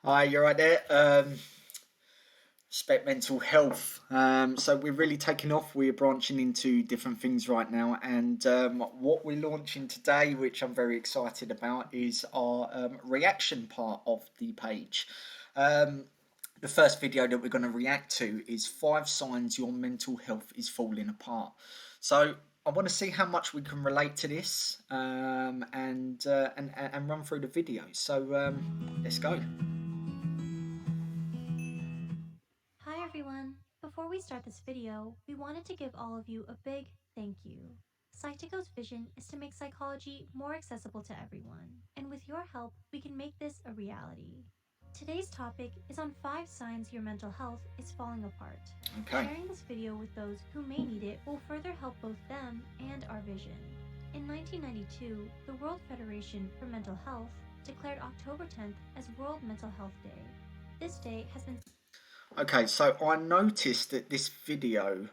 Hi, you're right there. Respect mental health. So we're really taking off. We're branching into different things right now, and what we're launching today, which I'm very excited about, is our reaction part of the page. Um, the first video that we're going to react to is 5 signs your mental health is falling apart. So I want to see how much we can relate to this, and run through the video. So let's go. Hi everyone! Before we start this video, we wanted to give all of you a big thank you. Psychico's vision is to make psychology more accessible to everyone, and with your help, we can make this a reality. Today's topic is on 5 signs your mental health is falling apart. Okay. Sharing this video with those who may need it will further help both them and our vision. In 1992, the World Federation for Mental Health declared October 10th as World Mental Health Day. This day has been Okay, so I noticed that this video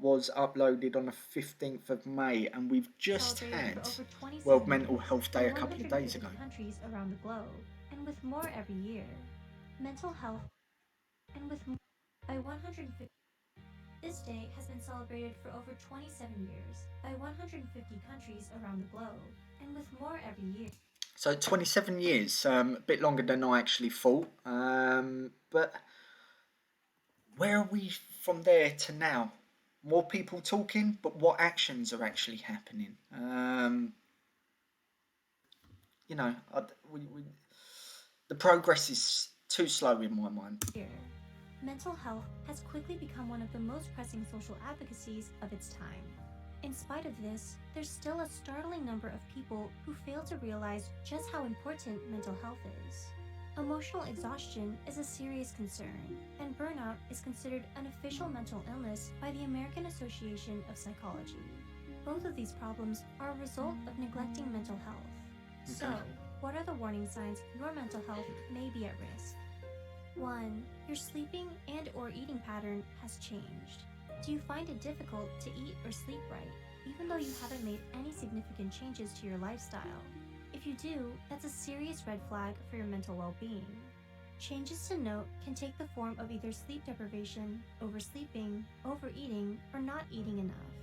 was uploaded on the 15th of May, and we've just celebrated had for over World 27 Mental years Health by Day a couple of days 150 ago. countries around the globe, and with more every year. Mental health, and with more by 150. This day has been celebrated for over 27 years by 150 countries around the globe, and with more every year. So 27 years, a bit longer than I actually thought. But where are we from there to now? More people talking, but what actions are actually happening? You know, the progress is too slow in my mind. Mental health has quickly become one of the most pressing social advocacies of its time. In spite of this, there's still a startling number of people who fail to realize just how important mental health is. Emotional exhaustion is a serious concern, and burnout is considered an official mental illness by the American Association of Psychology. Both of these problems are a result of neglecting mental health. So, Okay. what are the warning signs your mental health may be at risk? 1. Your sleeping and or eating pattern has changed. Do you find it difficult to eat or sleep right, even though you haven't made any significant changes to your lifestyle? If you do, that's a serious red flag for your mental well-being. Changes to note can take the form of either sleep deprivation, oversleeping, overeating, or not eating enough.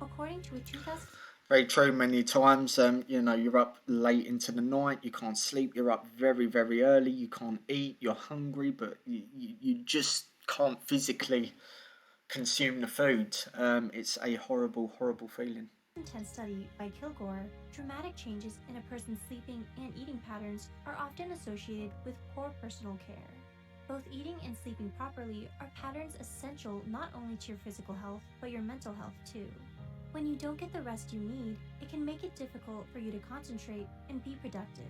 According to a 2000 Very true. Many times, you're up late into the night, you can't sleep, you're up very, very early, you can't eat, you're hungry, but you just can't physically consume the food. It's a horrible, horrible feeling. 2010 study by Kilgore, dramatic changes in a person's sleeping and eating patterns are often associated with poor personal care. Both eating and sleeping properly are patterns essential not only to your physical health, but your mental health too. When you don't get the rest you need, it can make it difficult for you to concentrate and be productive.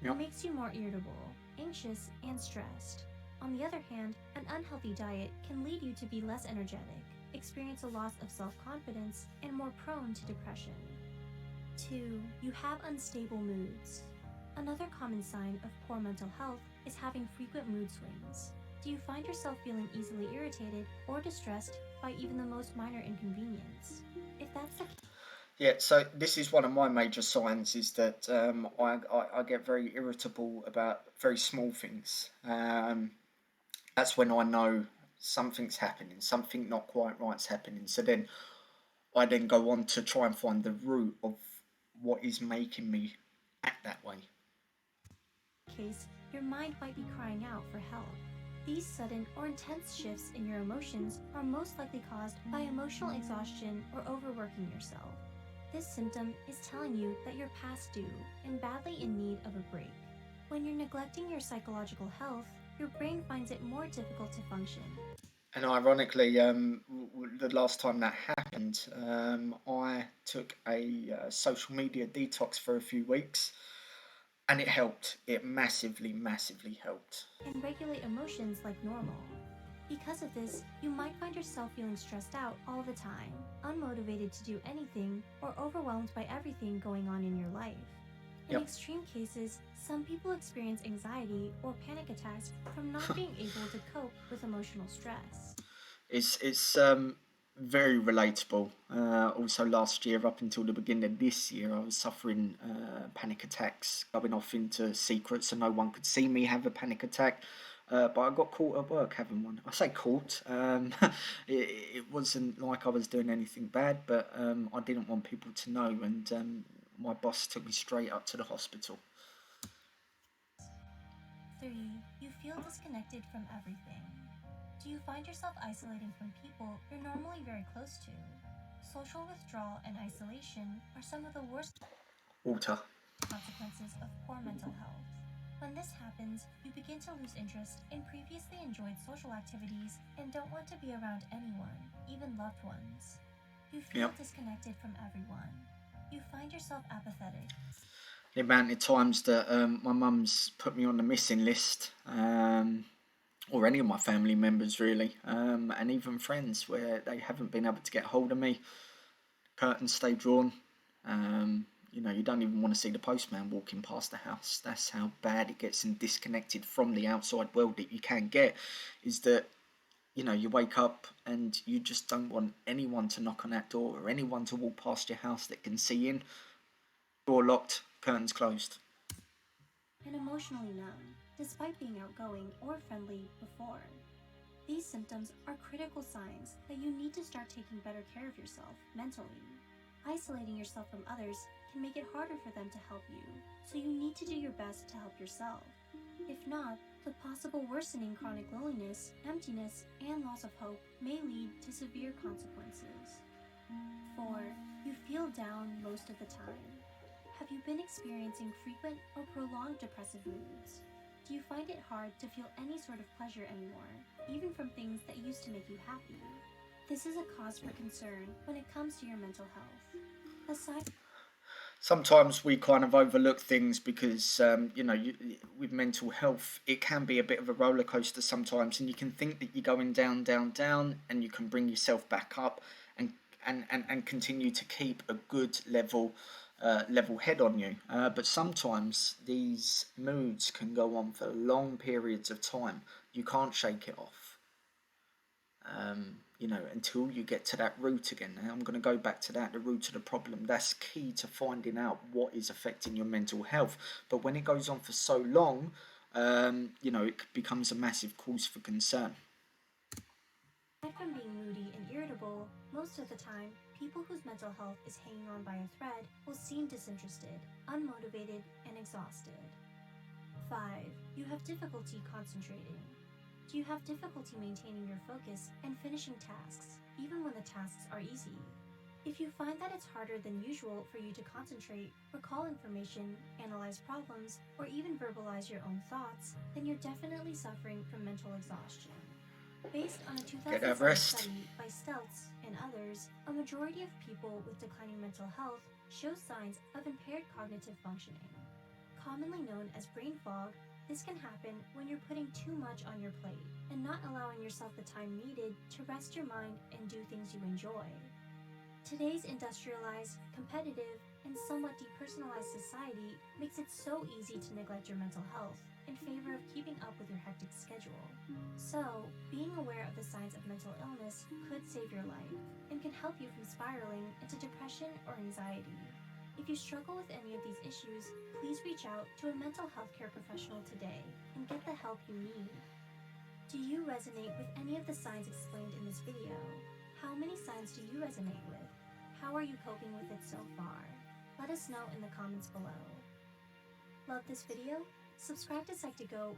It Yep. makes you more irritable, anxious, and stressed. On the other hand, an unhealthy diet can lead you to be less energetic, experience a loss of self-confidence, and more prone to depression. 2. You have unstable moods. Another common sign of poor mental health is having frequent mood swings. Do you find yourself feeling easily irritated or distressed by even the most minor inconvenience? If that's the Yeah, so this is one of my major signs is that I get very irritable about very small things. That's when I know something's happening, something not quite right's happening. So then I then go on to try and find the root of what is making me act that way. case, your mind might be crying out for help. These sudden or intense shifts in your emotions are most likely caused by emotional exhaustion or overworking yourself. This symptom is telling you that you're past due and badly in need of a break. When you're neglecting your psychological health, your brain finds it more difficult to function. And ironically, the last time that happened, I took a social media detox for a few weeks, and it helped. It massively, massively helped. And regulate emotions like normal. Because of this, you might find yourself feeling stressed out all the time, unmotivated to do anything, or overwhelmed by everything going on in your life. In Yep. extreme cases, some people experience anxiety or panic attacks from not being able to cope with emotional stress. It's Very relatable. Also, last year, up until the beginning of this year, I was suffering panic attacks, going off into secret so no one could see me have a panic attack. But I got caught at work having one. I say caught. It wasn't like I was doing anything bad, but I didn't want people to know, and my boss took me straight up to the hospital. 3. You feel disconnected from everything. Do you find yourself isolating from people you're normally very close to? Social withdrawal and isolation are some of the worst Water. consequences of poor mental health. When this happens, you begin to lose interest in previously enjoyed social activities and don't want to be around anyone, even loved ones. You feel Yep. disconnected from everyone. You find yourself apathetic. The amount of times that my mum's put me on the missing list, or any of my family members really, and even friends where they haven't been able to get hold of me. Curtains stay drawn. You don't even want to see the postman walking past the house. That's how bad it gets and disconnected from the outside world that you can get. Is that you wake up and you just don't want anyone to knock on that door or anyone to walk past your house that can see in. Door locked, curtains closed. And emotionally numb, despite being outgoing or friendly before. These symptoms are critical signs that you need to start taking better care of yourself mentally. Isolating yourself from others can make it harder for them to help you, so you need to do your best to help yourself. If not, the possible worsening chronic loneliness, emptiness, and loss of hope may lead to severe consequences. 4. You feel down most of the time. Have you been experiencing frequent or prolonged depressive moods? Do you find it hard to feel any sort of pleasure anymore, even from things that used to make you happy? This is a cause for concern when it comes to your mental health. Aside Sometimes we kind of overlook things because with mental health it can be a bit of a roller coaster sometimes, and you can think that you're going down, down, down, and you can bring yourself back up and and continue to keep a good level head on you. But sometimes these moods can go on for long periods of time. You can't shake it off, until you get to that root again. And I'm going to go back to that, the root of the problem. That's key to finding out what is affecting your mental health. But when it goes on for so long, it becomes a massive cause for concern. from being moody and irritable, most of the time, people whose mental health is hanging on by a thread will seem disinterested, unmotivated, and exhausted. 5. You have difficulty concentrating. Do you have difficulty maintaining your focus and finishing tasks, even when the tasks are easy? If you find that it's harder than usual for you to concentrate, recall information, analyze problems, or even verbalize your own thoughts, then you're definitely suffering from mental exhaustion. Based on a Get that 2007 rest. study by Steltz and others, a majority of people with declining mental health show signs of impaired cognitive functioning. Commonly known as brain fog, this can happen when you're putting too much on your plate and not allowing yourself the time needed to rest your mind and do things you enjoy. Today's industrialized, competitive, and somewhat depersonalized society makes it so easy to neglect your mental health in favor of keeping up with your hectic schedule. So, being aware of the signs of mental illness could save your life and can help you from spiraling into depression or anxiety. If you struggle with any of these issues, please reach out to a mental health care professional today and get the help you need. Do you resonate with any of the signs explained in this video? How many signs do you resonate with? How are you coping with it so far? Let us know in the comments below. Love this video? Subscribe to Psych2Go.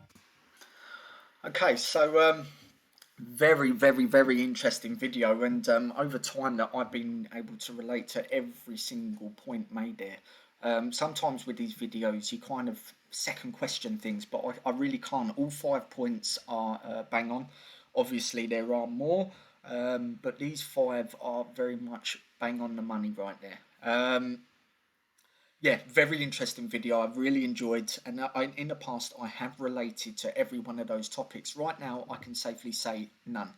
Okay, so very, very, very interesting video, and over time that I've been able to relate to every single point made there. Sometimes with these videos you kind of second question things, but I really can't. All 5 points are bang on. Obviously there are more, but these five are very much bang on the money right there. Yeah, very interesting video. I've really enjoyed, and in the past I have related to every one of those topics. Right now I can safely say none.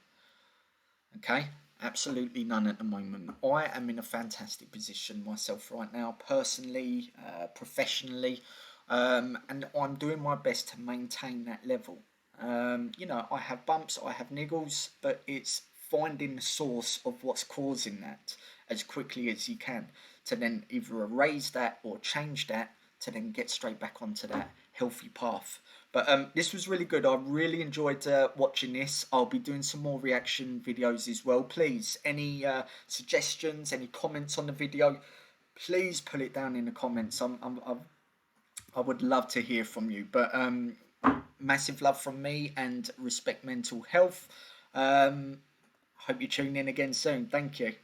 Okay, absolutely none at the moment. I am in a fantastic position myself right now, personally, professionally, and I'm doing my best to maintain that level. I have bumps, I have niggles, but it's finding the source of what's causing that as quickly as you can, to then either erase that or change that, to then get straight back onto that healthy path. But this was really good. I really enjoyed watching this. I'll be doing some more reaction videos as well. Please, any suggestions, any comments on the video, please put it down in the comments. I would love to hear from you. But massive love from me, and respect mental health. Hope you tune in again soon. Thank you.